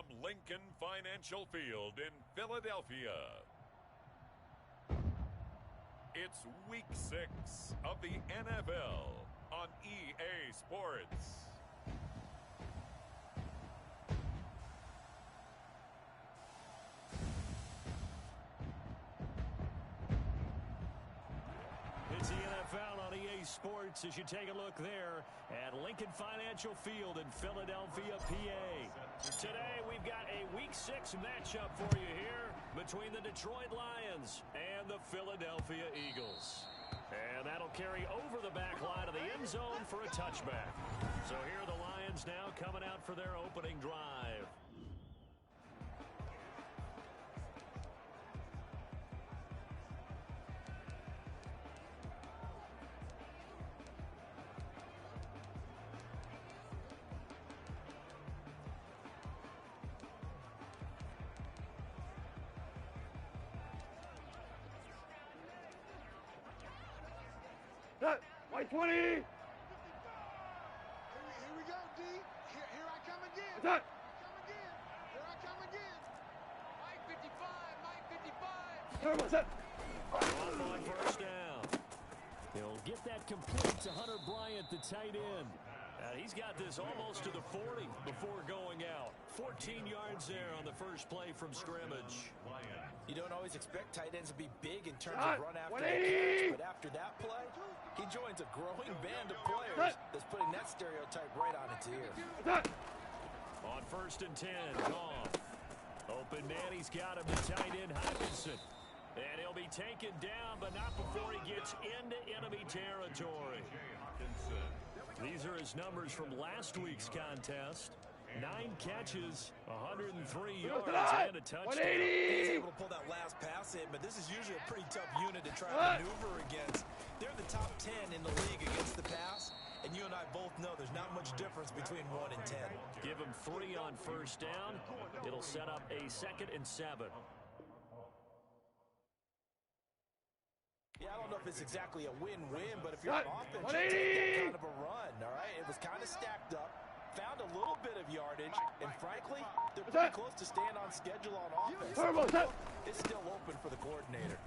from Lincoln Financial Field in Philadelphia. It's Week 6 of the NFL on EA Sports. It's the NFL on EA Sports as you take a look there at Lincoln Financial Field in Philadelphia, PA. Today we've got a Week 6 matchup for you here between the Detroit Lions and the Philadelphia Eagles. And that'll carry over the back line of the end zone for a touchback. So here are the Lions now coming out for their opening drive. White 20! Here we go, D. Here I come again. What's that? Here I come again. Mike 55, Mike 55. Turn, what's that? Off on first down. He'll get that complete to Hunter Bryant, the tight end. He's got this almost to the 40 before going out. 14 yards there on the first play from scrimmage. You don't always expect tight ends to be big in terms of run after the catch, but after that play, he joins a growing band of players that's putting that stereotype right on its ear. On first and 10, Goff. Open man, he's got him, the tight end, Hutchinson. And he'll be taken down, but not before he gets into enemy territory. These are his numbers from last week's contest. 9 catches, 103 yards, and a touchdown. He's able to pull that last pass in, but this is usually a pretty tough unit to try to maneuver against. They're the top 10 in the league against the pass, and you and I both know there's not much difference between 1 and 10. Give him 3 on first down. It'll set up a 2nd and 7. Yeah, I don't know if it's exactly a win-win, but if you're an offense, you take that kind of a run, all right? It was kind of stacked up, found a little bit of yardage, and frankly, they're pretty close to staying on schedule on offense. It's still open for the coordinator.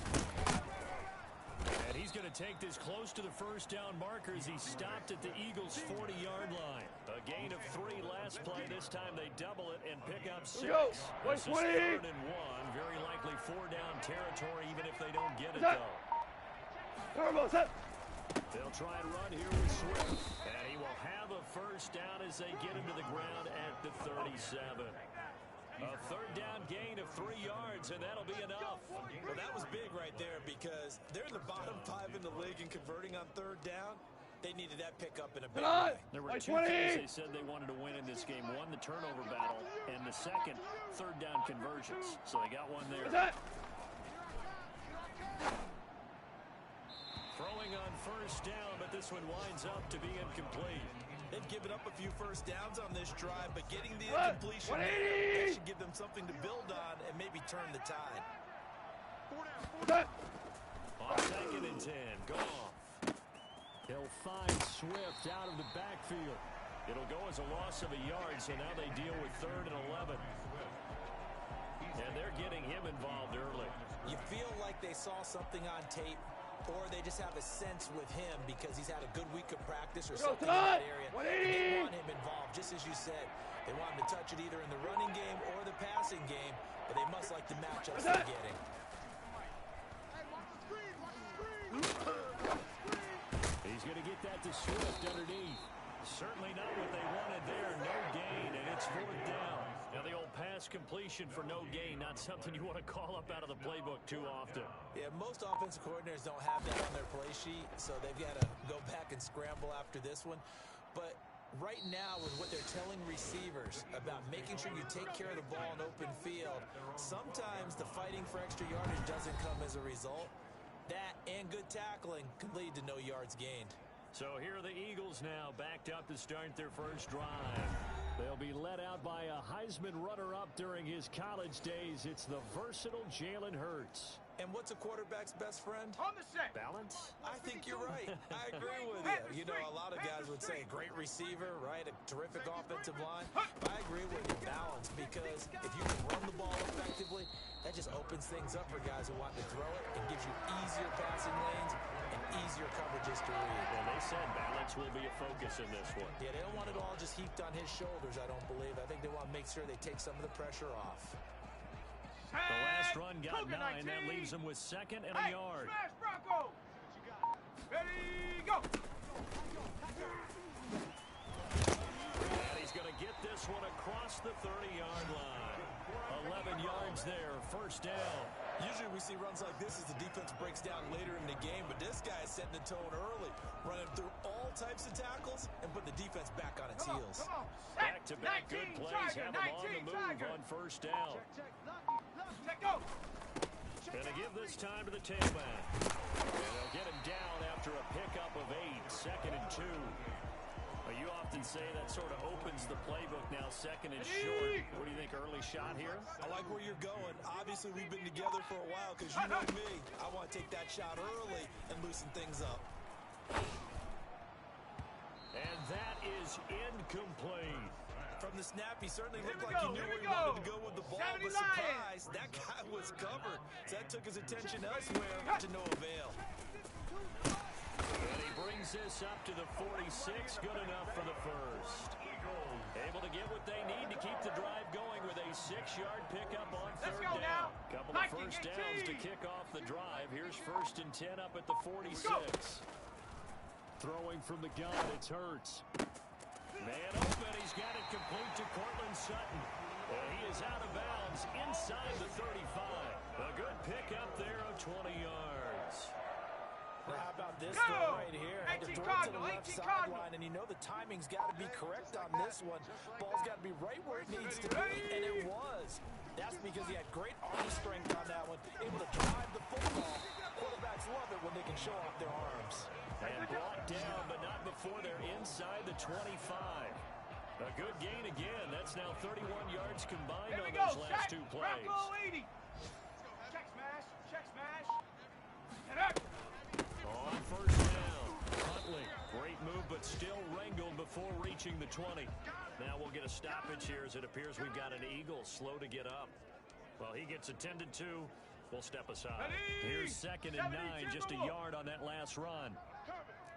And he's going to take this close to the first down marker as he stopped at the Eagles' 40-yard line. A gain of 3 last play. This time they double it and pick up 6. This is 3rd and 1. Very likely 4-down territory, even if they don't get it, though. They'll try and run here with Swift. And he will have a first down as they get him to the ground at the 37. A 3rd down gain of 3 yards, and that'll be enough. Well, that was big right there because they're in the bottom 5 in the league in converting on 3rd down. They needed that pickup in a big way. There were 2 things they said they wanted to win in this game. 1, the turnover battle, and the second, 3rd down conversions. So they got one there. Throwing on first down, but this one winds up to be incomplete. They've given up a few first downs on this drive, but getting the incompletion, that should give them something to build on and maybe turn the tide. On 2nd and 10, Goff. He'll find Swift out of the backfield. It'll go as a loss of a yard, so now they deal with 3rd and 11. And they're getting him involved early. You feel like they saw something on tape, or they just have a sense with him because he's had a good week of practice or something in that area. They want him involved, just as you said. They want him to touch it either in the running game or the passing game, but they must like the matchups they're getting. He's going to get that to Swift underneath. Certainly not what they wanted there. No gain, and it's 4th down. Now, the old pass completion for no gain, not something you want to call up out of the playbook too often. Yeah, most offensive coordinators don't have that on their play sheet, so they've got to go back and scramble after this one. But right now, with what they're telling receivers about making sure you take care of the ball in open field, sometimes the fighting for extra yardage doesn't come as a result. That and good tackling can lead to no yards gained. So here are the Eagles now, backed up to start their first drive. They'll be led out by a Heisman runner-up during his college days. It's the versatile Jalen Hurts. And what's a quarterback's best friend? On the set. Balance? I think you're right. I agree with you. You know, a lot of guys would would say a great receiver, right? A terrific offensive line. But I agree with you, balance, because if you can run the ball effectively, that just opens things up for guys who want to throw it and gives you easier passing lanes and easier coverages to read. Well, they said balance will be a focus in this one. Yeah, they don't want it all just heaped on his shoulders, I don't believe. I think they want to make sure they take some of the pressure off. The last run got 9. That leaves them with 2nd and a yard. Smash Bronco. Ready, go. And he's going to get this one across the 30-yard line. 11 yards there, first down. Usually we see runs like this as the defense breaks down later in the game, but this guy is setting the tone early, running through all types of tackles and put the defense back on its heels. Back-to-back good plays have them on the move on first down. Check, go. Gonna give this time to the tailback. And they'll get him down after a pickup of 8, 2nd and 2. You often say that sort of opens the playbook now, 2nd and short. What do you think, early shot here? I like where you're going. Obviously, we've been together for a while because you know me. I want to take that shot early and loosen things up. And that is incomplete. From the snap, he certainly looked like he knew where he wanted to go with the ball, but surprise, that guy was covered. So that took his attention elsewhere to no avail. And he brings this up to the 46, good enough for the first. Able to get what they need to keep the drive going with a 6-yard pickup on third down. Couple of first downs to kick off the drive. Here's 1st and 10 up at the 46. Throwing from the gun, it's Hurts. Man open, he's got it complete to Cortland Sutton. And he is out of bounds inside the 35. A good pickup there of 20 yards. Well, how about this throw right here? Had to throw it to the left sideline, and you know the timing's got to be correct on this one. Ball's got to be right where it needs to be, and it was. That's because he had great arm strength on that one, able to drive the football. Quarterbacks love it when they can show off their arms. And brought down, but not before they're inside the 25. A good gain again. That's now 31 yards combined on those last 2 plays. Check smash, check smash. And up. On first down, Huntley. Great move, but still wrangled before reaching the 20. Now we'll get a stoppage here as it appears we've got an Eagle slow to get up. Well, he gets attended to. We'll step aside. Here's 2nd and 9, just a yard on that last run.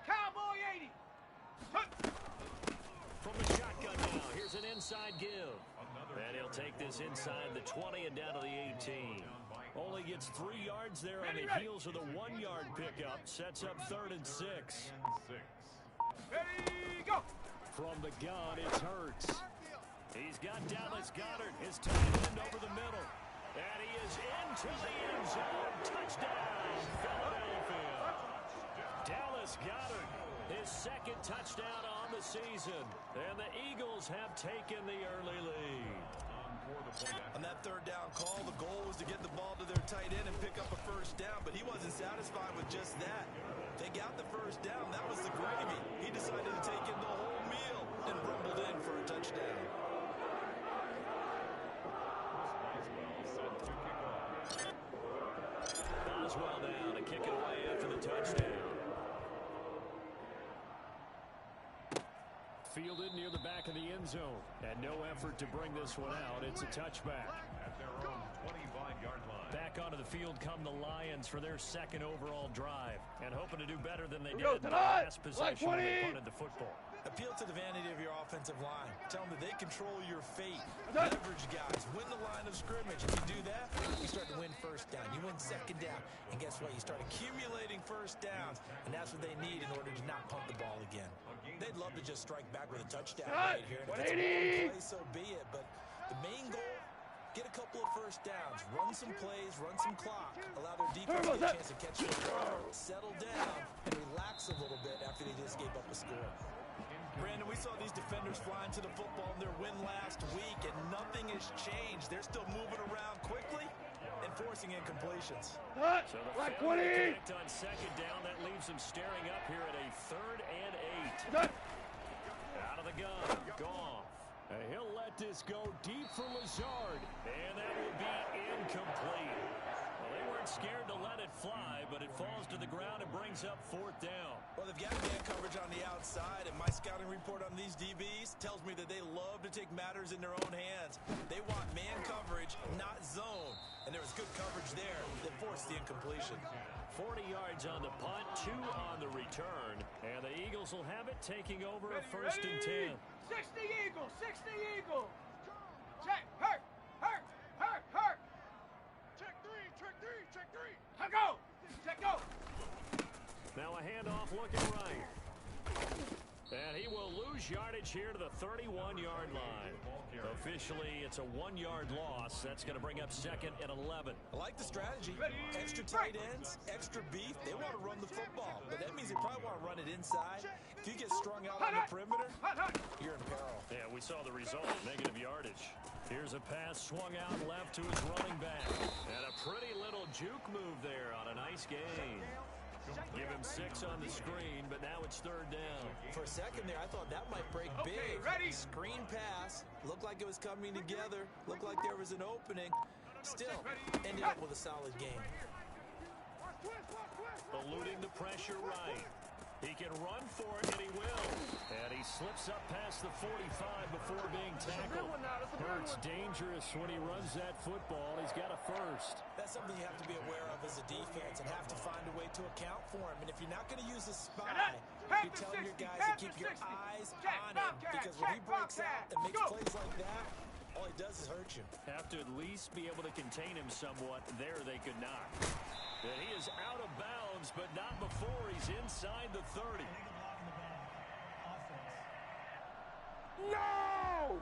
Cowboy 80. From the shotgun now, here's an inside give. And he'll take this inside the 20 and down to the 18. Only gets 3 yards there on the heels of the 1-yard pickup. Sets up 3rd and 6. Ready, go. From the gun, it's Hurts. He's got Dallas Goedert, his tight end over the middle. And he is into the end zone. Touchdown, Philadelphia. Dallas Goedert, his 2nd touchdown on the season. And the Eagles have taken the early lead. On that 3rd down call, the goal was to get the ball to their tight end and pick up a first down, but he wasn't satisfied with just that. They got the first down. That was the gravy. He decided to take in the whole meal and rumbled in for a touchdown. Boswell now to kick it away after the touchdown. Fielded near the back of the end zone. And no effort to bring this one out. It's a touchback. At their own 25-yard line. Back onto the field come the Lions for their 2nd overall drive. And hoping to do better than they did in the last possession when they punted the football. Appeal to the vanity of your offensive line. Tell them that they control your fate. Leverage guys. Win the line of scrimmage. If you do that, you start to win first down. You win 2nd down. And guess what? You start accumulating first downs. And that's what they need in order to not punt the ball again. They'd love to just strike back with a touchdown right here. And if it's a long play, so be it. But the main goal, get a couple of first downs. Run some plays, run some clock. Allow their defense to get a chance to catch the ball, settle down, and relax a little bit after they just gave up a score. Brandon, we saw these defenders flying to the football in their win last week, and nothing has changed. They're still moving around quickly and forcing incompletions. So the failure to connect on 2nd down, that leaves them staring up here at a 3rd and 8. Out of the gun, Goff. And he'll let this go deep for Lazard, and that will be incomplete. Well, they weren't scared to let it fly, but it falls to the ground and brings up 4th down. Well, they've got man coverage on on the outside, and my scouting report on these DBs tells me that they love to take matters in their own hands. They want man coverage, not zone. And there was good coverage there that forced the incompletion. 40 yards on the punt, 2 on the return. And the Eagles will have it, taking over a first and 10. 60 Eagles, 60 Eagles. Check, hurt, hurt, hurt, hurt. Check three, check three, check three. Go, check go. Now a handoff looking right. And he will lose yardage here to the 31-yard line. Officially, it's a 1-yard loss. That's going to bring up second and 11. I like the strategy. Extra tight ends, extra beef. They want to run the football, but that means they probably want to run it inside. If you get strung out on the perimeter, you're in peril. Yeah, we saw the result, negative yardage. Here's a pass swung out left to his running back. And a pretty little juke move there on a nice gain. Give him 6 on the screen, but now it's third down. For a second there, I thought that might break big. Screen pass. Looked like it was coming together. Looked like there was an opening. Still, ended up with a solid game. Eluding the pressure right. He can run for it, and he will. And he slips up past the 45 before being tackled. Hurts dangerous when he runs that football. He's got a first. That's something you have to be aware of as a defense and have to find a way to account for him. And if you're not going to use a spy, you're telling your guys to keep your eyes on him. Because when he breaks out and makes plays like that, all he does is hurt you. Have to at least be able to contain him somewhat. There they could not. And he is out of bounds, but not before he's inside the 30. No!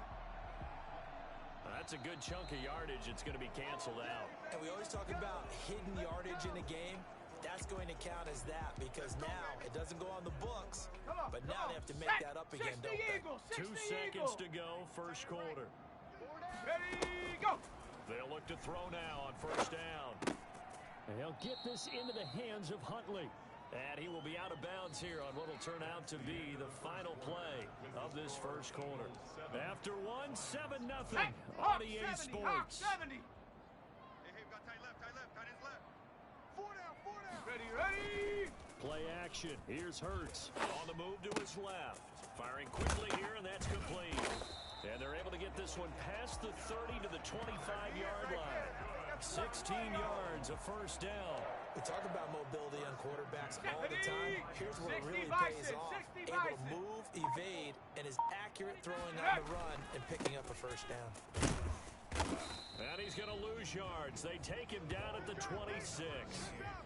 That's a good chunk of yardage. It's going to be canceled out. And we always talk about hidden yardage in a game. That's going to count as that because now it doesn't go on the books, but now they have to make that up again, don't they? 2 seconds to go, first quarter. Ready, go! They'll look to throw now on first down. And he'll get this into the hands of Huntley. And he will be out of bounds here on what will turn out to be the final play of this first quarter. After 1, 7-0 on EA Sports. 70. Hey, got tight left, tight his left. 4 down. Ready. Play action. Here's Hurts on the move to his left. Firing quickly here, and that's complete. And they're able to get this one past the 30 to the 25-yard line. 16 yards, a first down. We talk about mobility on quarterbacks all the time. Here's where it really pays off. Able to move, evade, and is accurate throwing on the run and picking up a first down. And he's going to lose yards. They take him down at the 26.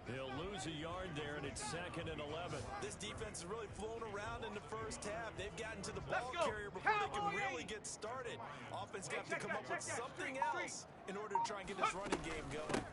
He'll lose a yard there, and it's second and 11. This defense has really flown around in the first half. They've gotten to the ball carrier before they can really get started. Offense got to come up with something else in order to try and get this running game going.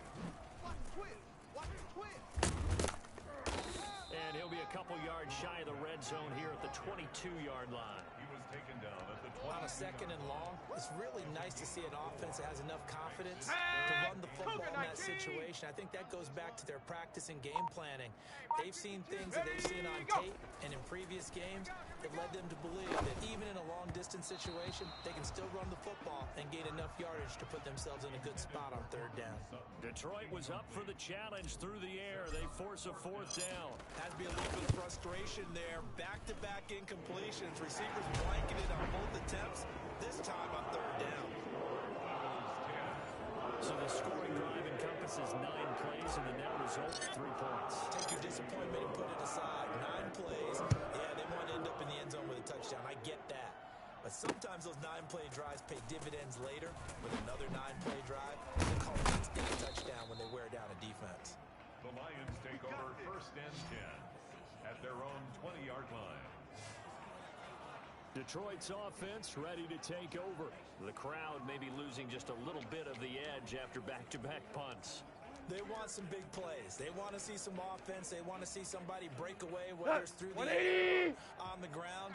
And he'll be a couple yards shy of the red zone here at the 22-yard line. He was taken down at the 20. On a second and long, it's really nice to see an offense that has enough confidence to run the football in that situation. I think that goes back to their practice and game planning. They've seen things that they've seen on tape and in previous games that led them to believe that even in a long-distance situation, they can still run the football and gain enough yardage to put themselves in a good spot on third down. Detroit was up for the challenge through the air. They force a fourth down. Has to be a little bit of frustration there. Back-to-back incompletions. Receivers blanketed on both attempts, this time on third down. So the scoring drive encompasses 9 plays, and the net result is 3 points. Take your disappointment and put it aside. 9 plays. Yeah, they want to end up in the end zone with a touchdown. I get that. But sometimes those 9-play drives pay dividends later with another 9-play drive. They call it instant touchdown when they wear down a defense. The Lions take over first and 10 at their own 20-yard line. Detroit's offense ready to take over. The crowd may be losing just a little bit of the edge after back-to-back punts. They want some big plays. They want to see some offense. They want to see somebody break away, whether it's through the air or on the ground.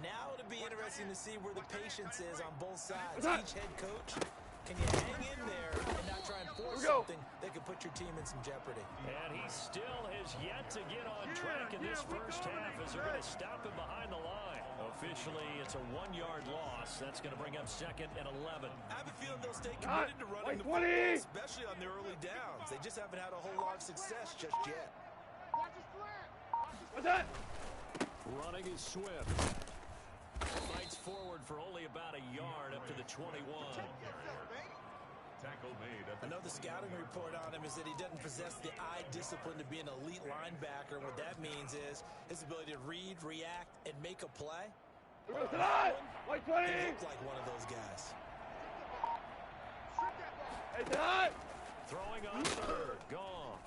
Now it'll be interesting to see where the patience is on both sides. Each head coach, can you hang in there and not try and force something that could put your team in some jeopardy? And he still has yet to get on track in this first half as they're going to stop him behind the line. Officially, it's a 1-yard loss. That's going to bring up second and 11. I have a feeling they'll stay committed to running the football, especially on their early downs. They just haven't had a whole lot of success just yet. Watch his flat. Running Running is Swift. Fights forward for only about a yard up to the 21. Tackle made at I know the scouting report on him is that he doesn't possess the eye discipline to be an elite linebacker. What that means is his ability to read, react, and make a play. He looked like one of those guys. Throwing on third. Goff.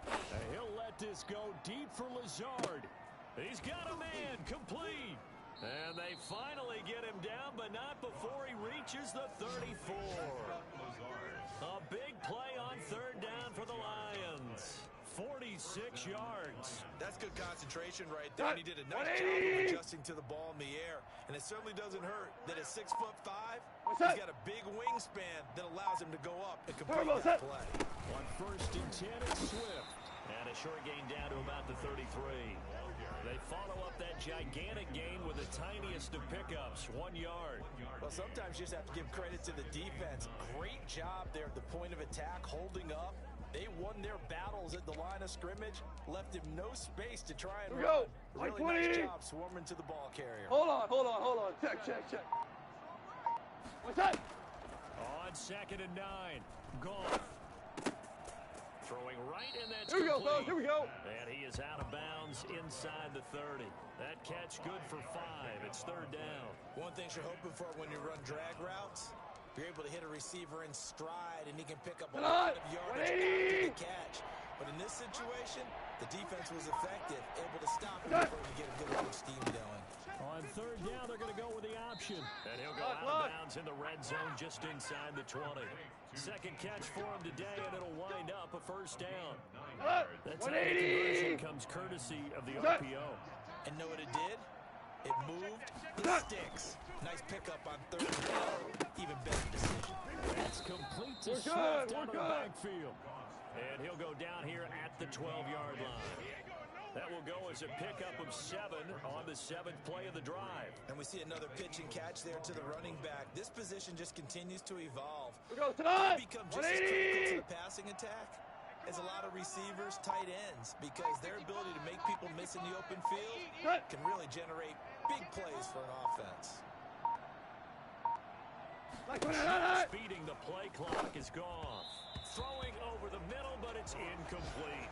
And he'll let this go deep for Lazard. He's got a man. Complete. And they finally get him down, but not before he reaches the 34. A big play on third down for the Lions. 46 yards. That's good concentration right there. And he did a nice job of adjusting to the ball in the air. And it certainly doesn't hurt that at 6'5", he's got a big wingspan that allows him to go up and complete that play. On first and 10, it's Swift. And a short gain down to about the 33. They follow up that gigantic gain with the tiniest of pickups, 1 yard. Well, sometimes you just have to give credit to the defense. Great job there at the point of attack, holding up. They won their battles at the line of scrimmage, left him no space to try and run. Really nice job swarming to the ball carrier. Hold on. Check. What's that? On second and 9, Goff. Throwing right, and that's Here we go, complete. fellas. Here we go. And he is out of bounds inside the 30. That catch good for 5. It's third down. One thing you're hoping for when you run drag routes, you're able to hit a receiver in stride, and he can pick up a lot of yardage after the catch. But in this situation, the defense was effective, able to stop him before he get a good little steam going. On third down, they're going to go with the option. And he'll go out of bounds in the red zone just inside the 20. Second catch for him today, and it'll wind up a first down. That time the conversion comes courtesy of the RPO. And know what it did? It moved the sticks. Nice pickup on third down. Even better decision. That's complete to Swift out of the backfield. And he'll go down here at the 12-yard line. That will go as a pickup of 7 on the 7th play of the drive. And we see another pitch and catch there to the running back. This position just continues to evolve. Here we go, It becomes just as critical to the passing attack as a lot of receivers, tight ends, because their ability to make people miss in the open field can really generate big plays for an offense. Speeding the play clock is gone. Throwing over the middle, but it's incomplete.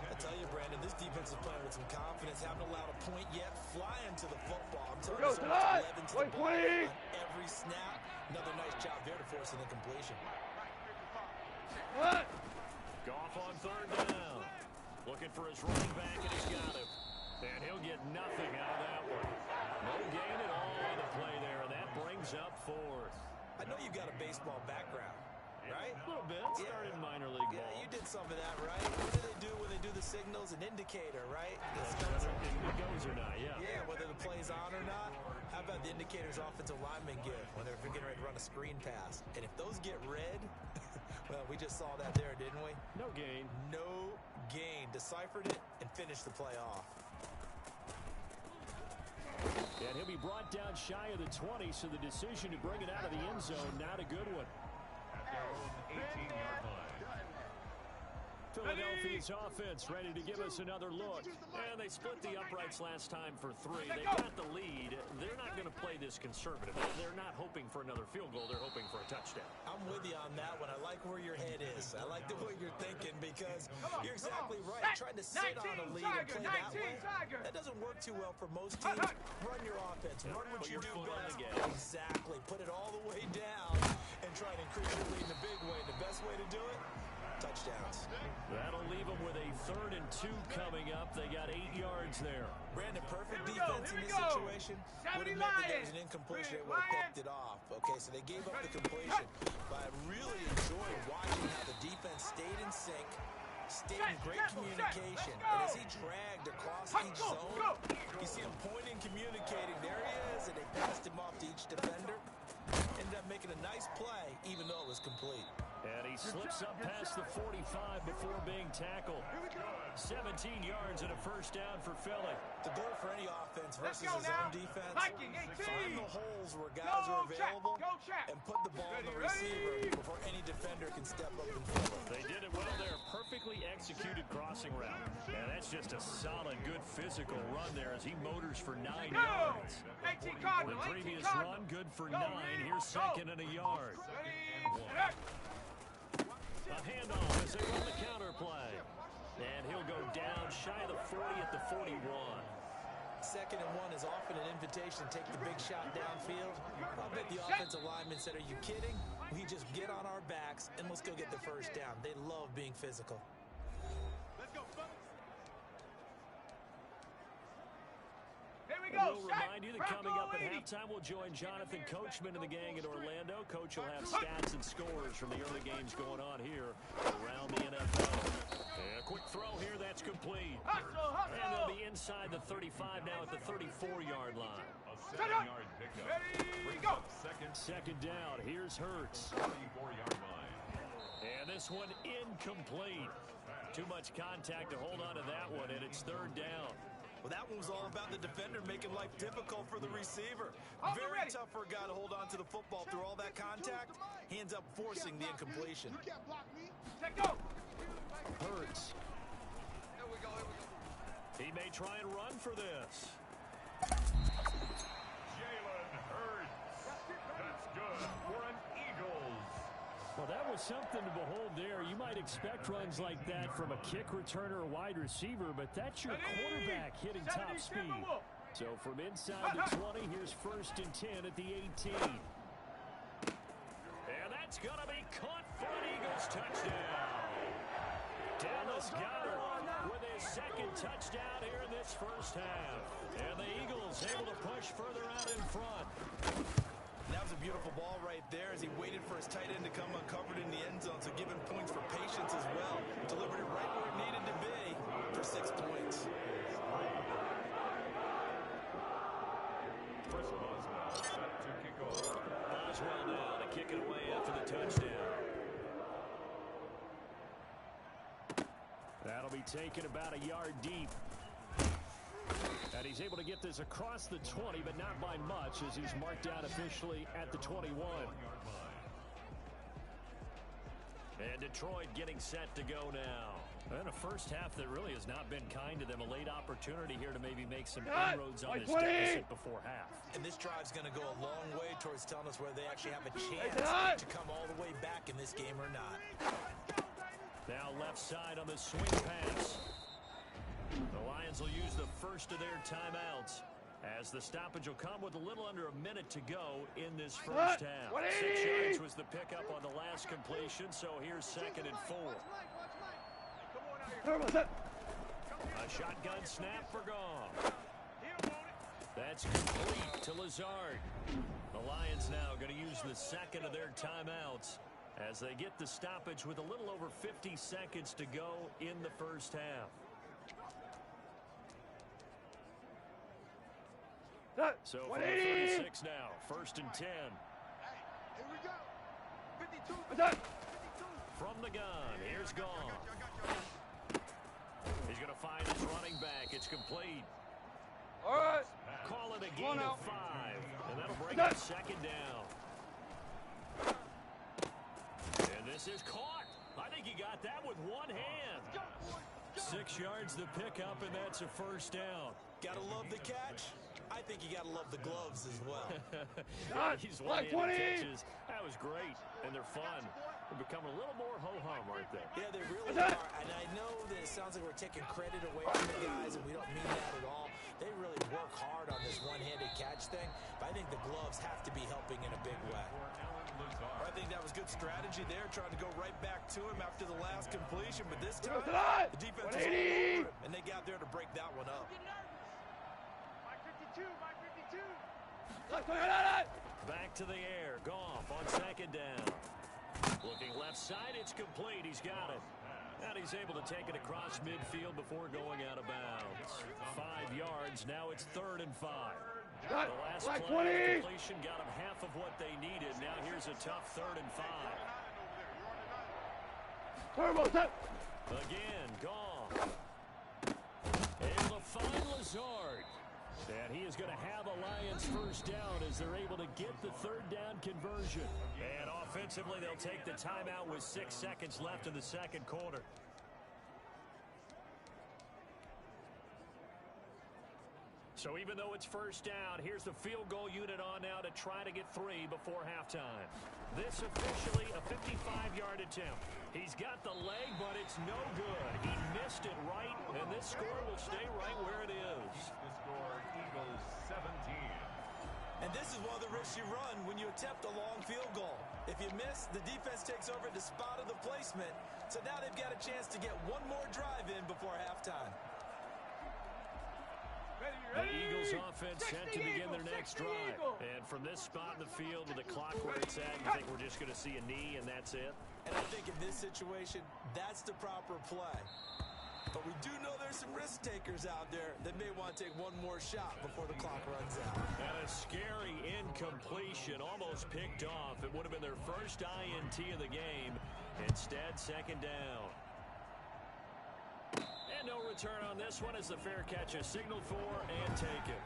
I tell you, Brandon, this defense is playing with some confidence. Haven't allowed a point yet. Flying to the football. I'm telling you, so much 11 to the ball on every snap. Another nice job there to force an incompletion. Goff on third down. Looking for his running back, and he's got him. And he'll get nothing out of that one. No gain at all on the play there, and that brings up 4th. I know you've got a baseball background, right? A little bit. Started in minor league ball. Yeah, you did some of that, right? What do they do when they do the signals? An indicator, right? Whether it goes or not, yeah. Yeah, whether the play's on or not. How about the indicators offensive linemen give when they're getting ready to run a screen pass? And if those get red, well, we just saw that there, didn't we? No gain. No gain. Deciphered it and finished the play off. And he'll be brought down shy of the 20, so the decision to bring it out of the end zone, not a good one. at their own 18-yard line. Philadelphia's offense ready to give us another look. And they split the uprights last time for 3. They got the lead. They're not going to play this conservative. They're not hoping for another field goal. They're hoping for a touchdown. I'm with you on that one. I like where your head is. I like the way you're thinking because you're exactly right. Trying to sit on a lead and play that way, that doesn't work too well for most teams. Run your offense. Run what you do best. Exactly. Put it all the way down and try and increase your lead in a big way. The best way to do it, touchdowns. That'll leave them with a 3rd and 2 coming up. They got 8 yards there. Brandon, perfect defense in this situation would have meant that there was an incompletion. They would have picked it off. Okay, so they gave up the completion. But I really enjoyed watching how the defense stayed in sync, stayed in great communication. And as he dragged across each zone, you see him pointing, communicating. There he is, and they passed him off to each defender. Ended up making a nice play, even though it was complete. And he slips up past the 45 before being tackled. 17 yards and a first down for Philly. The goal for any offense versus his own defense, find the holes where guys are available and put the ball in the receiver before any defender can step up and fill it. They did it well there. Perfectly executed crossing route. And that's just a solid, good physical run there as he motors for 9 yards. The previous run, good for 9. Here's second and a yard. A handoff as they run the counter play. And he'll go down shy of the 40 at the 41. Second and 1 is often an invitation to take the big shot downfield. I'll bet the offensive lineman said, are you kidding? We just get on our backs and let's go get the first down. They love being physical. We'll remind you that coming up at halftime, we'll join Jonathan Coachman and the gang in Orlando. Coach will have stats and scores from the early games going on here around the NFL. And a quick throw here, that's complete. And they'll be inside the 35 now at the 34-yard line. A 7-yard pickup. Brings up Second down, here's Hurts. 34-yard line. And this one incomplete. Too much contact to hold on to that one, and it's third down. Well, that one was all about the defender making life difficult for the receiver. Very tough for a guy to hold on to the football through all that contact. He ends up forcing the incompletion. Hurts. He may try and run for this. Jalen Hurts. That's good for an Eagles. Well, that was something to behold there. You might expect runs like that from a kick returner or wide receiver, but that's your quarterback hitting top speed. So from inside the 20, here's first and 10 at the 18. And that's going to be caught for an Eagles touchdown. Dallas Goedert with his second touchdown here in this first half. And the Eagles able to push further out in front. That was a beautiful ball right there as he waited for his tight end to come uncovered in the end zone, so giving points for patience as well. Delivered it right where it needed to be for 6 points. Chris Boswell set to kick off. Boswell now to kick it away after the touchdown. That'll be taken about a yard deep. And he's able to get this across the 20, but not by much as he's marked down officially at the 21. And Detroit getting set to go now. And a first half that really has not been kind to them. A late opportunity here to maybe make some inroads on this deficit before half. And this drive's going to go a long way towards telling us whether they actually have a chance to come all the way back in this game or not. Now left side on the swing pass. The Lions will use the first of their timeouts as the stoppage will come with a little under a minute to go in this first half. 6 yards was the pickup on the last completion, so here's second and 4. A shotgun snap for Goff. That's complete to Lazard. The Lions now going to use the second of their timeouts as they get the stoppage with a little over 50 seconds to go in the first half. So from the 36 now, first and 10. Here we go. 52. From the gun, here's Goff. He's going to find his running back. It's complete. All right. Call it a gain of 5, and that'll bring up second down. And this is caught. I think he got that with one hand. 6 yards the pickup, and that's a first down. Gotta love the catch. I think you gotta love the gloves as well. He's one-handed catches. That was great, and they're fun. They've become a little more ho-hum, aren't they? Yeah, they really are. And I know that it sounds like we're taking credit away from the guys, and we don't mean that at all. They really work hard on this one-handed catch thing, but I think the gloves have to be helping in a big way. I think that was good strategy there, trying to go right back to him after the last completion, but this time, the defense was all over him, and they got there to break that one up. Back to the air. Goff on second down. Looking left side, it's complete. He's got it. And he's able to take it across midfield before going out of bounds. 5 yards. Now it's third and 5. The last play of completion got them half of what they needed. Now here's a tough third and 5. Again, gone. Able to find Lazard. And he is going to have a Lions first down as they're able to get the third down conversion. And offensively, they'll take the timeout with 6 seconds left in the second quarter. So even though it's first down, here's the field goal unit on now to try to get 3 before halftime. This officially a 55-yard attempt. He's got the leg, but it's no good. He missed it right, and this score will stay right where it is. The score, Eagles 17. And this is one of the risks you run when you attempt a long field goal. If you miss, the defense takes over the spot of the placement. So now they've got a chance to get one more drive in before halftime. The Eagles offense set to begin their next drive. And from this spot in the field with the clock where it's at, you think we're just going to see a knee and that's it? And I think in this situation, that's the proper play. But we do know there's some risk takers out there that may want to take one more shot before the clock runs out. And a scary incompletion, almost picked off. It would have been their first INT of the game. Instead, second down. And no return on this one as the fair catch is signaled for and taken.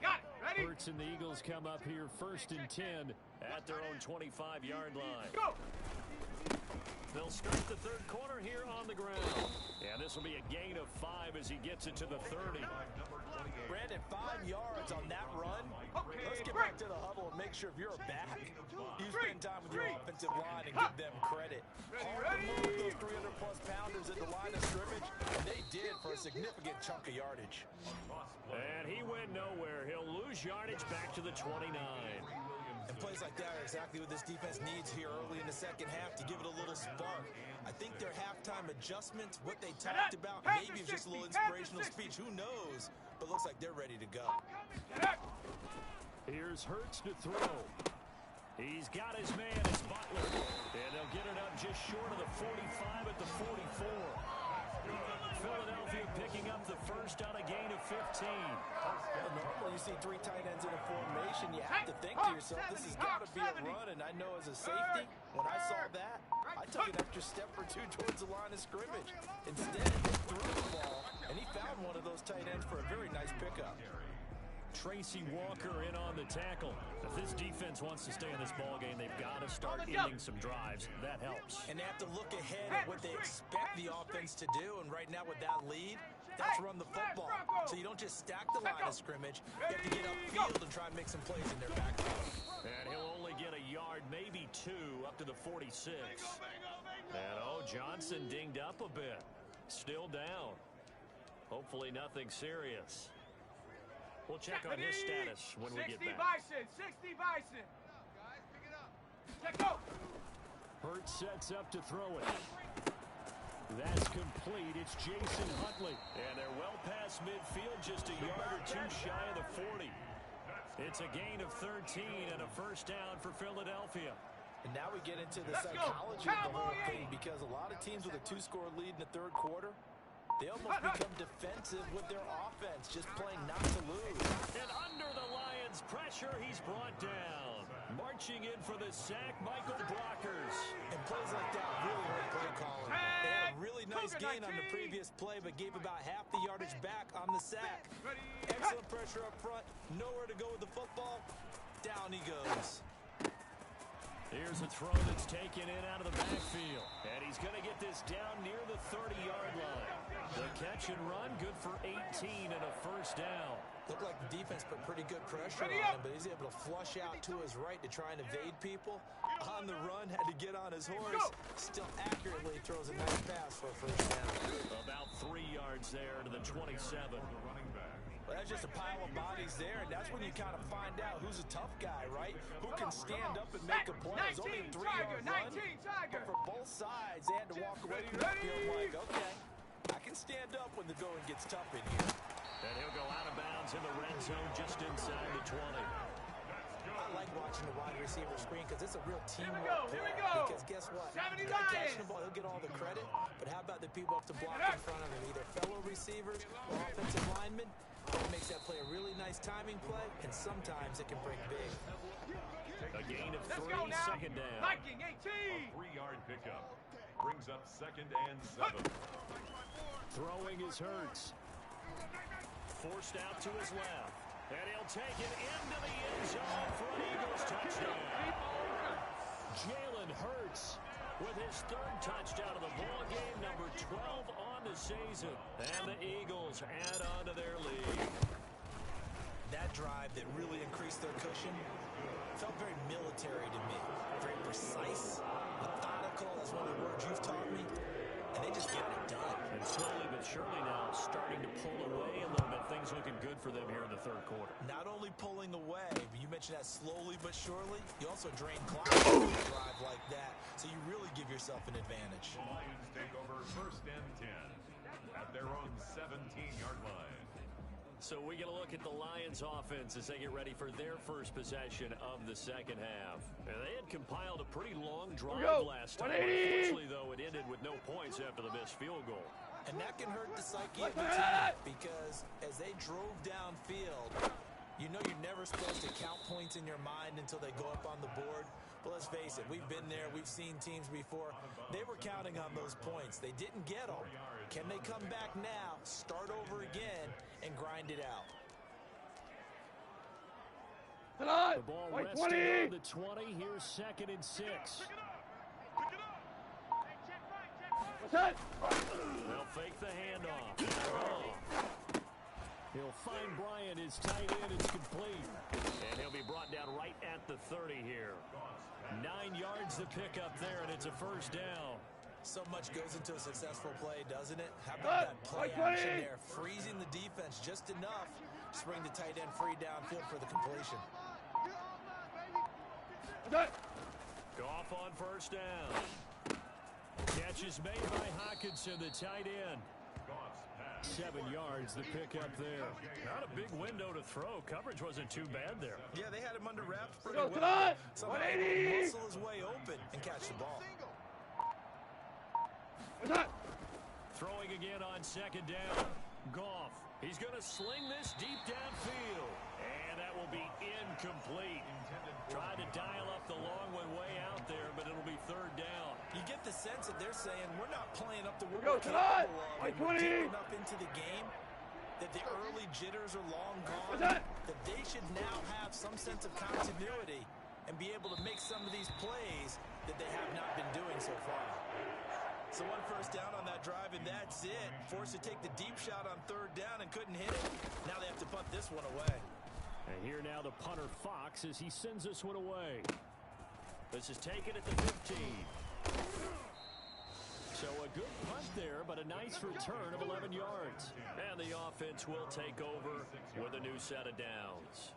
Got it. Ready? Hurts and the Eagles come up here first and 10 at their own 25-yard line. Go. They'll start the third quarter here on the ground. And this will be a gain of 5 as he gets it to the 30. Brandon, 5 yards on that run. Let's get back to the huddle and make sure if you're a back, you spend time with your offensive line and give them credit. Hard to move those 300-plus pounders at the line of scrimmage, and they did for a significant chunk of yardage. And he went nowhere. He'll lose yardage back to the 29. And plays like that are exactly what this defense needs here early in the second half to give it a little spark. I think their halftime adjustments, what they talked about, maybe it's just a little inspirational speech. Who knows? But looks like they're ready to go. Here's Hurts to throw. He's got his man, it's Butler. And they'll get it up just short of the 45 at the 44. Philadelphia picking up the first on a gain of 15. Well, normally you see 3 tight ends in a formation. You have to think to yourself, this has got to be a run. And I know as a safety, when I saw that, I took an extra step or 2 towards the line of scrimmage. Instead, he threw the ball, and he found one of those tight ends for a very nice pickup. Tracy Walker in on the tackle. If this defense wants to stay in this ballgame, they've got to start ending some drives. That helps. And they have to look ahead at what they expect the offense to do. And right now with that lead, that's run the football. So you don't just stack the line of scrimmage. You have to get upfield and try and make some plays in their backfield. And he'll only get a yard, maybe 2, up to the 46. And Johnson dinged up a bit. Still down. Hopefully nothing serious. We'll check on his status when we get back. 60 Bison. Guys, pick it up. Check go. Hurts sets up to throw it. That's complete. It's Jason Huntley. And they're well past midfield, just a yard or 2 shy of the 40. It's a gain of 13 and a first down for Philadelphia. And now we get into the psychology of the whole thing, because a lot of teams with a 2-score lead in the third quarter, they almost become defensive with their offense, just playing not to lose. And under the Lions' pressure, he's brought down. Marching in for the sack, Michael Brockers. And plays like that really hurt play calling. They had a really nice gain on the previous play, but gave about half the yardage back on the sack. Excellent pressure up front, nowhere to go with the football. Down he goes. Here's a throw that's taken in out of the backfield. And he's going to get this down near the 30-yard line. The catch and run, good for 18 and a first down. Looked like the defense put pretty good pressure on him, but he's able to flush out to his right to try and evade people. On the run, had to get on his horse. Still accurately throws a nice pass for a first down. About 3 yards there to the 27. Well, that's just a pile of bodies there, and that's when you kind of find out who's a tough guy, right? Who can stand up and make a play. It's only a 3-yard run, but for both sides, they had to walk away from the field like, okay, I can stand up when the going gets tough in here. And he'll go out of bounds in the red zone just inside the 20. I like watching the wide receiver screen because it's a real teamwork play. Because guess what? 70 Guy catching the ball, he'll get all the credit. But how about the people up to block in front of him, either fellow receivers or offensive linemen? It makes that play a really nice timing play, and sometimes it can break big. A gain of Let's 3, go now. second down. Viking A 18. 3-yard pickup brings up 2nd and 7. Throwing is Hurts. Forced out to his left. And he'll take it into the end zone for an Eagles touchdown. Jalen Hurts with his 3rd touchdown of the ball game, number 12 on the season. And the Eagles add on to their lead. That drive that really increased their cushion felt very military to me. Very precise, methodical, that's one of the words you've taught me. And they just got it done. And slowly but surely now starting to pull away a little bit. Things looking good for them here in the 3rd quarter. Not only pulling away, but you mentioned that slowly but surely. You also drain clock on a drive like that, so you really give yourself an advantage. The Lions take over 1st and 10 at their own 17-yard line. So we get a look at the Lions offense as they get ready for their first possession of the 2nd half. And they had compiled a pretty long drive last time. Unfortunately, though, it ended with no points after the missed field goal. And that can hurt the psyche of the team because as they drove downfield, you know you're never supposed to count points in your mind until they go up on the board. But let's face it, we've been there, we've seen teams before. They were counting on those points. They didn't get them. Can they come back now, start over again, and grind it out? The ball resting on the 20. Here's 2nd and 6. What's that? They'll fake the handoff. He'll find Bryant, his tight end. It's complete. And he'll be brought down right at the 30 here. 9 yards to pick up there, and it's a 1st down. So much goes into a successful play, doesn't it? How about that play action there? Freezing the defense just enough to bring the tight end free downfield for the completion. Goff on 1st down. Catch is made by Hawkinson, the tight end. 7 yards to pick up there. Not a big window to throw. Coverage wasn't too bad there. Yeah, they had him under wraps pretty well. Somehow he muscle his way open and catch the ball. Throwing again on 2nd down. Goff. He's going to sling this deep downfield. And that will be incomplete. Tried to dial up the long one way out there, but it'll be 3rd down. You get the sense that they're saying we're not playing up to what we're capable of. And we're getting enough into the game that the early jitters are long gone, that they should now have some sense of continuity and be able to make some of these plays that they have not been doing so far. So 1 1st down on that drive, and that's it. Forced to take the deep shot on 3rd down and couldn't hit it. Now they have to punt this one away. And here now the punter Fox as he sends this one away. This is taken at the 15. So a good punt there, but a nice return of 11 yards. And the offense will take over with a new set of downs.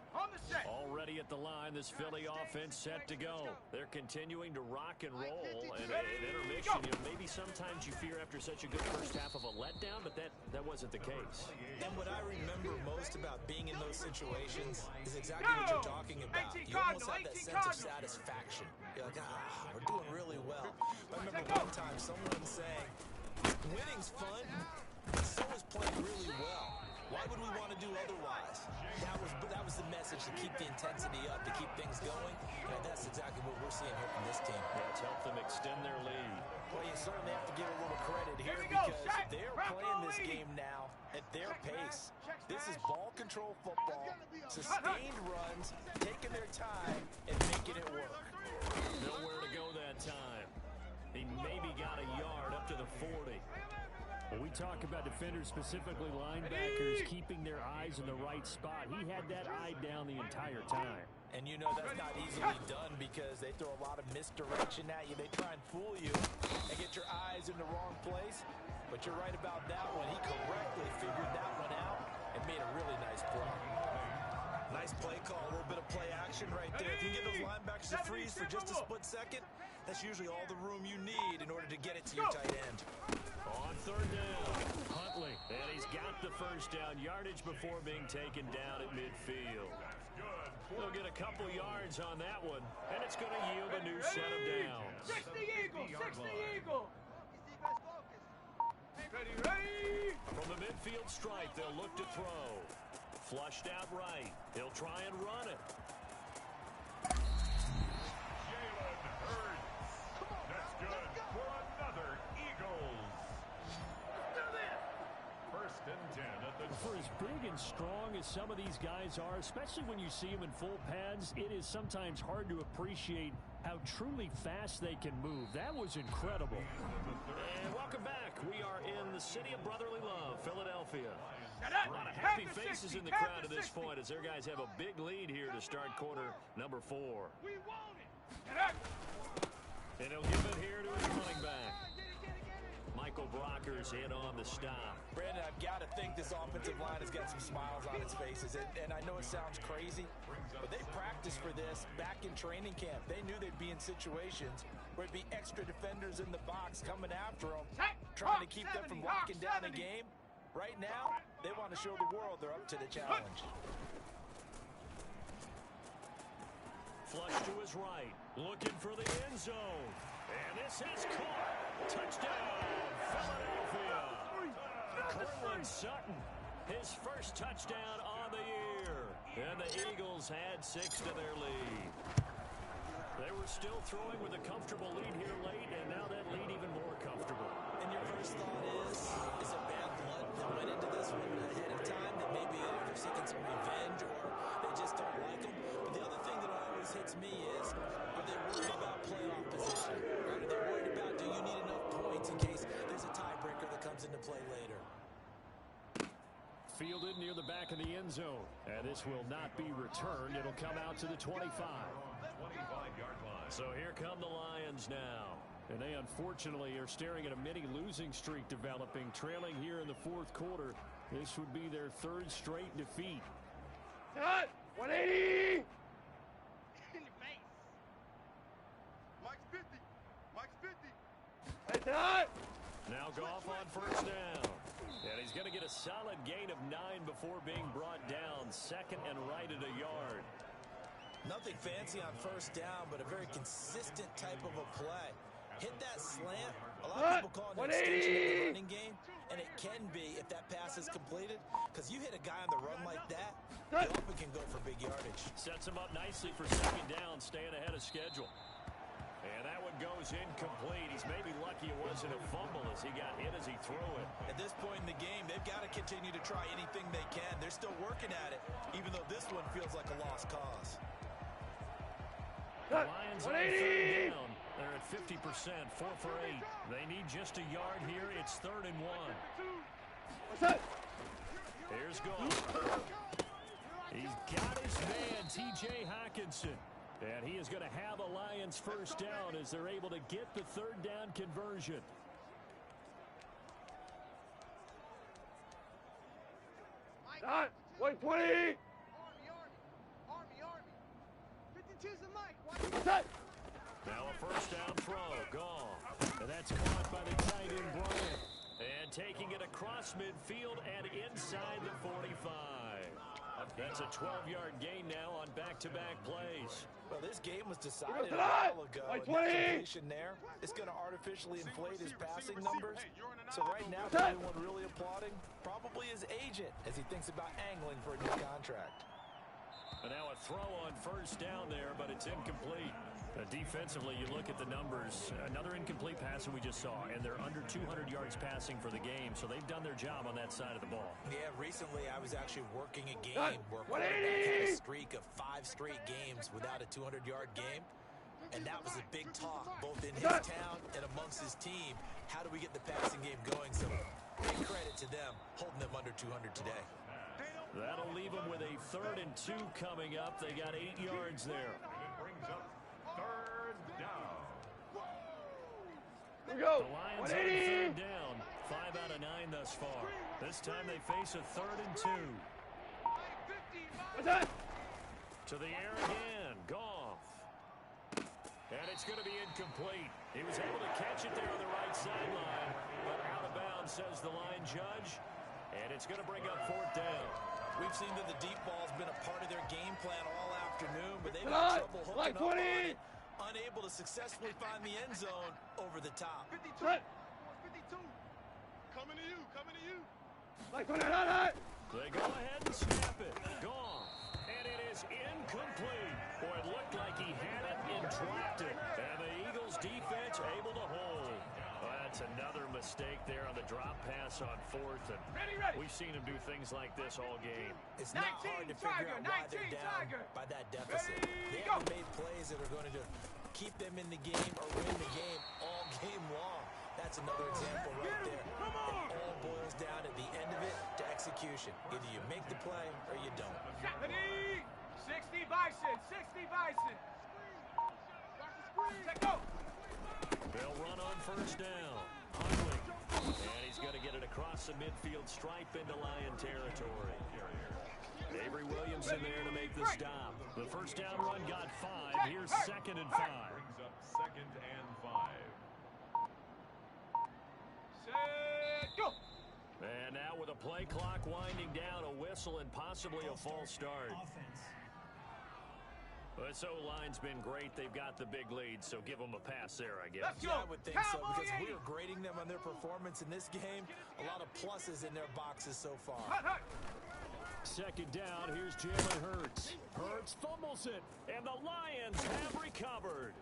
Already at the line, this Philly offense set to go. They're continuing to rock and roll. And at intermission, maybe sometimes you fear after such a good first half of a letdown, but that wasn't the case. And what I remember most about being in those situations is exactly what you're talking about. You almost have that sense of satisfaction. You're like, we're doing really well. I remember one time someone saying, winning's fun, so is playing really well. Why would we want to do otherwise? That was the message, to keep the intensity up, to keep things going. And that's exactly what we're seeing here from this team. Let's help them extend their lead. Well, you certainly have to give a little credit here because they're playing this game now at their pace. This is ball control football, sustained runs, taking their time, and making it work. Nowhere to go that time. He maybe got a yard up to the 40. When we talk about defenders, specifically linebackers, keeping their eyes in the right spot, he had that eye down the entire time. And you know that's not easily done because they throw a lot of misdirection at you. They try and fool you and get your eyes in the wrong place. But you're right about that one. He correctly figured that one out and made a really nice play. Nice play call, a little bit of play action right there. If you get those linebackers to freeze for just a split second, that's usually all the room you need in order to get it to your tight end. On 3rd down, Huntley, and he's got the 1st down, yardage before being taken down at midfield. He'll get a couple yards on that one, and it's going to yield a new set of downs. 60 Eagle, 60 Eagle. Ready. From the midfield stripe, they'll look to throw. Flushed out right. He'll try and run it. Jalen Hurts. That's good for another Eagles. First and 10 at the... For as big and strong as some of these guys are, especially when you see them in full pads, it is sometimes hard to appreciate how truly fast they can move. That was incredible. And welcome back. We are in the city of brotherly love, Philadelphia. A lot of happy faces in the crowd at this point as their guys have a big lead here to start quarter number 4. We want it. And he'll give it here to his running back. Michael Brocker's in on the stop. Brandon, I've got to think this offensive line has got some smiles on its faces. And I know it sounds crazy, but they practiced for this back in training camp. They knew they'd be in situations where it'd be extra defenders in the box coming after them, trying to keep them from locking down the game. Right now, they want to show the world they're up to the challenge. Flush to his right, looking for the end zone. And this is caught. Touchdown, Philadelphia. Cortland Sutton, his first touchdown on the year. And the Eagles had 6 to their lead. They were still throwing with a comfortable lead here late, and now that lead even more comfortable. And your first thought is it bad blood that went into this one ahead of time, that maybe they're seeking some revenge or they just don't like them? But the other thing that always hits me is, are they worried about playoff position? Or are they worried about, do you need enough points in case there's a tiebreaker that comes into play later? Fielded near the back of the end zone. And this will not be returned. It'll come out to the 25. 25-yard line. So here come the Lions now. And they unfortunately are staring at a mini losing streak developing, trailing here in the fourth quarter. This would be their 3rd straight defeat. Cut! 180! In your face. Mike's 50. Mike's 50. Hey, Todd! Now Goff on first down. And he's going to get a solid gain of 9 before being brought down. 2nd and right at a yard. Nothing fancy on first down, but a very consistent type of a play. Hit that slant. A lot of people call it an extension of the running game, and it can be if that pass is completed, because you hit a guy on the run like that, he often can go for big yardage. Sets him up nicely for 2nd down, staying ahead of schedule. And that one goes incomplete. He's maybe lucky it wasn't a fumble as he got hit as he threw it. At this point in the game, they've got to continue to try anything they can. They're still working at it, even though this one feels like a lost cause. The Lions on 3rd down. They're at 50%, 4 for 8. They need just a yard here. It's 3rd and 1. What's that? Here's Goff. He's got his man, T.J. Hockenson. And he is going to have a Lions first down as they're able to get the 3rd down conversion. Dot! 120! Army. 52's the mic. What's that? Now a first down throw. Goff. And that's caught by the tight end, Bryant. And taking it across midfield and inside the 45. That's a 12-yard gain now on back-to-back plays. Well, this game was decided a while ago. And that completion there is going to artificially inflate his passing numbers. So right now, the only one really applauding probably his agent as he thinks about angling for a new contract. And now a throw on first down there, but it's incomplete. Defensively, you look at the numbers. Another incomplete pass that we just saw, and they're under 200 yards passing for the game, so they've done their job on that side of the ball. Yeah, recently I was actually working a game where quarterback had a streak of 5 straight games without a 200-yard game, and that was a big talk both in his town and amongst his team. How do we get the passing game going? So big credit to them, holding them under 200 today. That'll leave them with a 3rd and 2 coming up. They got 8 yards there. It brings up 3rd down. Here we go. The Lions on 3rd down. 5 out of 9 thus far. This time they face a 3rd and 2. What's that? To the air again. Goff. And it's going to be incomplete. He was able to catch it there on the right sideline, but out of bounds, says the line judge. And it's going to bring up 4th down. We've seen that the deep ball's been a part of their game plan all afternoon, but they've had trouble hooking up on it, unable to successfully find the end zone over the top. 52. 52. Coming to you. Like 20. They go ahead and snap it. Gone. And it is incomplete. Boy, it looked like he had it and dropped it. And the Eagles defense able to hold. Well, that's another mistake there on the drop pass on fourth. And we've seen him do things like this all game. It's not hard to figure out why they're down by that deficit. They haven't made plays that are going to keep them in the game or win the game all game long. That's another example right there. It all boils down at the end of it to execution. Either you make the play or you don't. 60 Bison, 60 Bison. Go. They'll run on first down. Huntley. And he's going to get it across the midfield stripe into Lion territory. Avery Williamson there to make the stop. The first down run got 5. Here's 2nd and 5. Brings up 2nd and 5. Set, go. And now with a play clock winding down, a whistle and possibly a false start. This O-line's been great. They've got the big lead, so give them a pass there, I guess. Yeah, I would think so, because we are grading them on their performance in this game. A lot of pluses in their boxes so far. 2nd down, here's Jalen Hurts. Hurts fumbles it, and the Lions have recovered.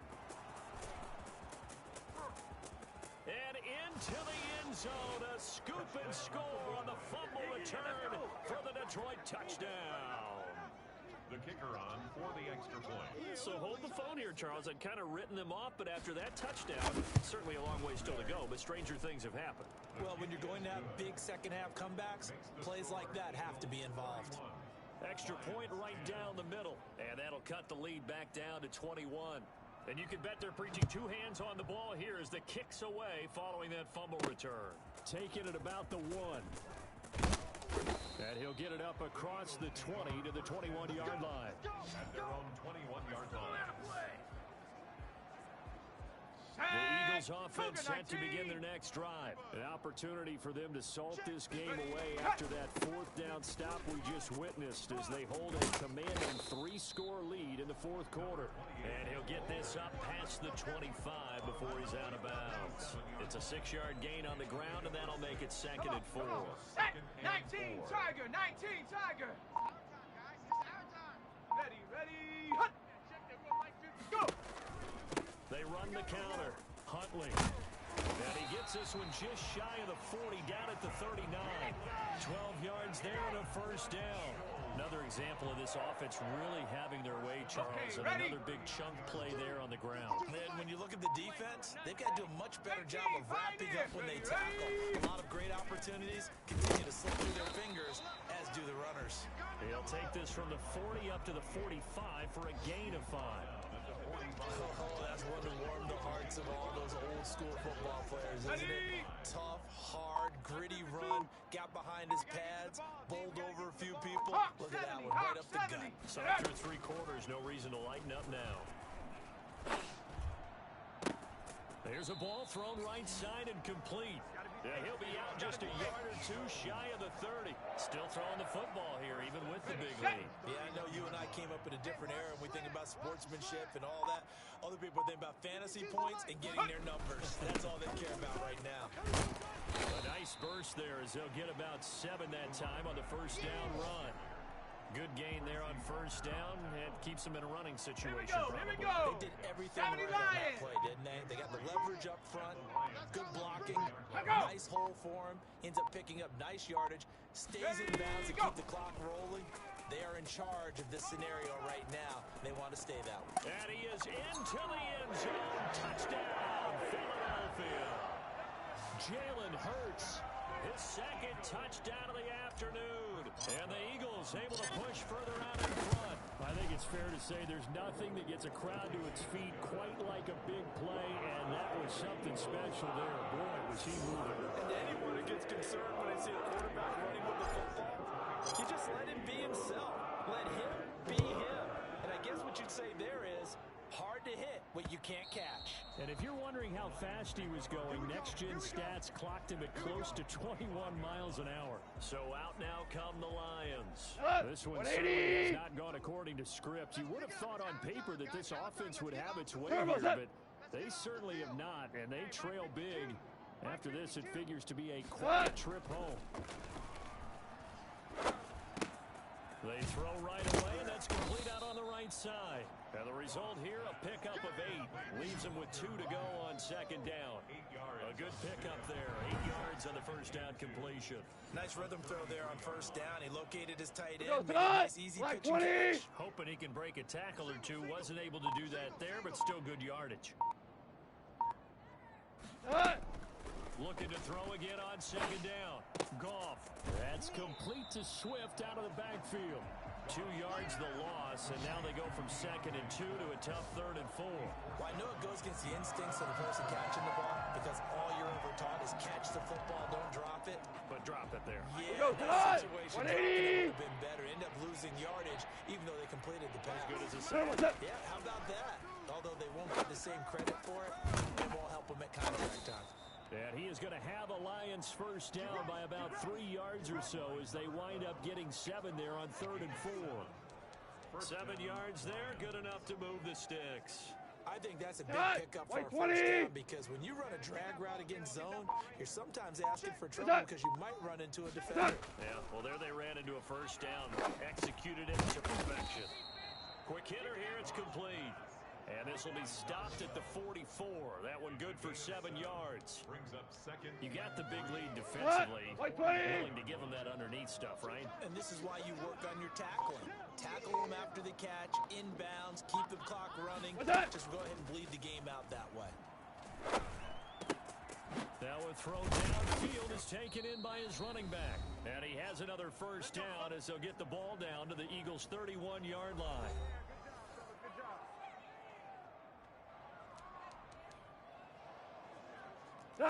And into the end zone, a scoop and score on the fumble return for the Detroit touchdown. The kicker on for the extra point. So hold the phone here, Charles. I'd kind of written them off, but after that touchdown, certainly a long way still to go, but stranger things have happened. Well, when you're going to have big second-half comebacks, plays like that have to be involved. Extra point right down the middle, and that'll cut the lead back down to 21. And you can bet they're preaching 2 hands on the ball here as the kick's away following that fumble return. Taking it about the 1. And he'll get it up across the 20 to the 21-yard line. At their own 21-yard line. The Eagles offense set to begin their next drive. An opportunity for them to salt this game away after that 4th down stop we just witnessed as they hold a commanding 3-score lead in the 4th quarter. And he'll get this up past the 25 before he's out of bounds. It's a 6-yard gain on the ground, and that'll make it 2nd and 4. 19 Tiger, 19 Tiger. Ready, hut. Go. They run the counter. Huntley. And he gets this one just shy of the 40, down at the 39. 12 yards there and a first down. Another example of this offense really having their way, Charles, and another big chunk play there on the ground. And when you look at the defense, they've got to do a much better job of wrapping up when they tackle. A lot of great opportunities continue to slip through their fingers, as do the runners. He'll take this from the 40 up to the 45 for a gain of 5. Oh, that's one to warm the hearts of all those old school football players, isn't it? Tough, hard, gritty run, got behind his pads, bowled over a few people. Look at that one, right up the gut. So after 3 quarters, no reason to lighten up now. There's a ball thrown right side and complete. Yeah, he'll be out just a yard or 2 shy of the 30. Still throwing the football here, even with the big lead. Yeah, I know you and I came up in a different era, and we think about sportsmanship and all that. Other people think about fantasy points and getting their numbers. That's all they care about right now. A nice burst there as they'll get about 7 that time on the first down run. Good gain there on first down, and keeps them in a running situation. Here we go. They did everything right on that play, didn't they? They got the leverage up front, good blocking, nice hole for him, ends up picking up nice yardage, stays in bounds to keep the clock rolling. They are in charge of this scenario right now. They want to stay that way. And he is into the end zone. Touchdown, Philadelphia. Jalen Hurts, his 2nd touchdown of the afternoon. And the Eagles able to push further out in front. I think it's fair to say there's nothing that gets a crowd to its feet quite like a big play, and that was something special there. Boy, was he moving. And anyone who gets concerned when they see a quarterback running with the football, you just let him be himself. Let him be him. And I guess what you'd say there is, hard to hit what you can't catch. And if you're wondering how fast he was going, next-gen stats clocked him at close to 21 miles an hour. So out now come the Lions. This one certainly has not gone according to script. You would have thought on paper that this offense would have its way here, but they certainly have not, and they trail big. After this, it figures to be a quiet trip home. They throw right away, and that's complete out on the right side. And the result here, a pickup of 8. Leaves them with 2 to go on second down. A good pickup there. 8 yards on the first down completion. Nice rhythm throw there on first down. He located his tight end. Made a nice, easy pitch and catch. Hoping he can break a tackle or two. Wasn't able to do that there, but still good yardage. Looking to throw again on second down. Goff. That's complete to Swift out of the backfield. 2 yards the loss, and now they go from 2nd and 2 to a tough 3rd and 4. Well, I know it goes against the instincts of the person catching the ball because all you're ever taught is catch the football, don't drop it. But drop it there. Yeah, that situation dropping it would have been better. End up losing yardage even though they completed the pass. As good as a sack. Yeah, how about that? Although they won't get the same credit for it, it won't help them at contract time. And he is going to have a Lions first down by about 3 yards or so as they wind up getting 7 there on 3rd and 4. 7 yards there, good enough to move the sticks. I think that's a big pickup for a first down because when you run a drag route against zone, you're sometimes asking for trouble because you might run into a defender. Yeah, well, there they ran into a first down. Executed it to perfection. Quick hitter here, it's complete. And this will be stopped at the 44. That one good for 7 yards. Brings up second. You got the big lead defensively. Willing to give them that underneath stuff, right? And this is why you work on your tackling. Tackle them after the catch, inbounds, keep the clock running. Just go ahead and bleed the game out that way. Now a throw downfield is taken in by his running back. And he has another first down as they'll get the ball down to the Eagles' 31-yard line.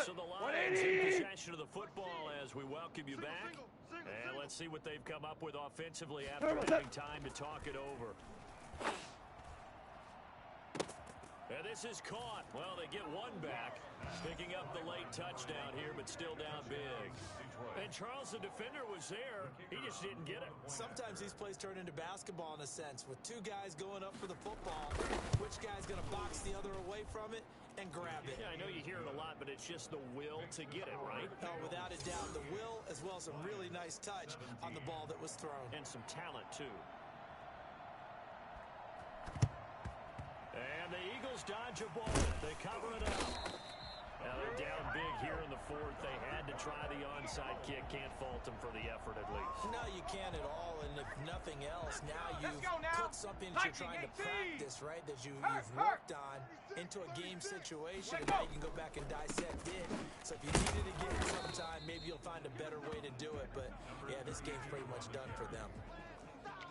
So the Lions in possession of the football as we welcome you back. And let's see what they've come up with offensively after having time to talk it over. And this is caught. Well, they get one back. Picking up the late touchdown here, but still down big. And Charles, the defender, was there. He just didn't get it. Sometimes these plays turn into basketball in a sense. With 2 guys going up for the football, which guy's going to box the other away from it and grab it? Yeah, I know you hear it a lot, but it's just the will to get it, right? Oh, without a doubt. The will as well as some really nice touch on the ball that was thrown. And some talent, too. And the Eagles dodge a ball. They cover it up. Now they're down big here in the 4th. They had to try the onside kick. Can't fault them for the effort at least. No, you can't at all. And if nothing else, now you've put something that you're trying to practice, right, that you've worked on into a game situation. And now you can go back and dissect it. So if you need it again sometime, maybe you'll find a better way to do it. But, yeah, this game's pretty much done for them.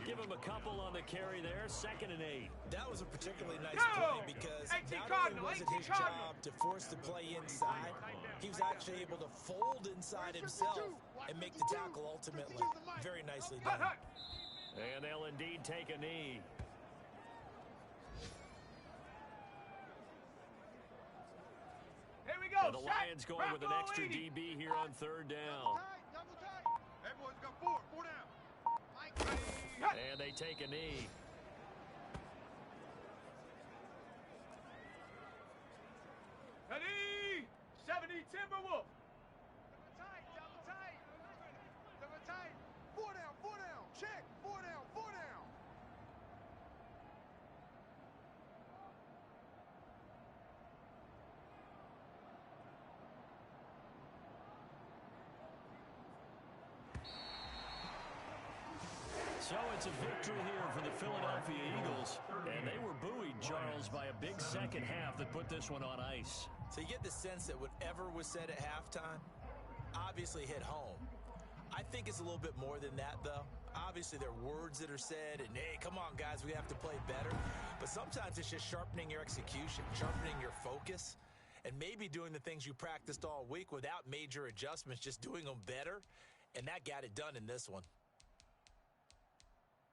Give him a couple on the carry there, 2nd and 8. That was a particularly nice play because not only was it his job to force the play inside, he was actually able to fold inside himself and make the tackle ultimately. Very nicely done. And they'll indeed take a knee. Here we go. And the Lions going with an extra DB here on 3rd down. Everyone's got 4 down. And they take a knee. Ready? 70 Timberwolf. Double tight. 4 down. Check. 4 down. So it's a victory here for the Philadelphia Eagles. And they were buoyed, Charles, by a big second half that put this one on ice. So you get the sense that whatever was said at halftime obviously hit home. I think it's a little bit more than that, though. Obviously, there are words that are said, and, hey, come on, guys, we have to play better. But sometimes it's just sharpening your execution, sharpening your focus, and maybe doing the things you practiced all week without major adjustments, just doing them better. And that got it done in this one.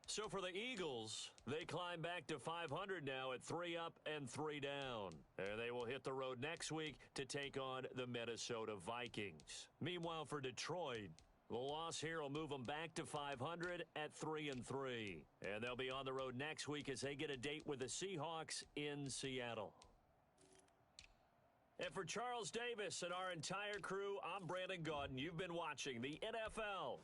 So for the Eagles, they climb back to 500 now at 3 up and 3 down. And they will hit the road next week to take on the Minnesota Vikings. Meanwhile, for Detroit, the loss here will move them back to 500 at 3 and 3. And they'll be on the road next week as they get a date with the Seahawks in Seattle. And for Charles Davis and our entire crew, I'm Brandon Gaudin. You've been watching the NFL.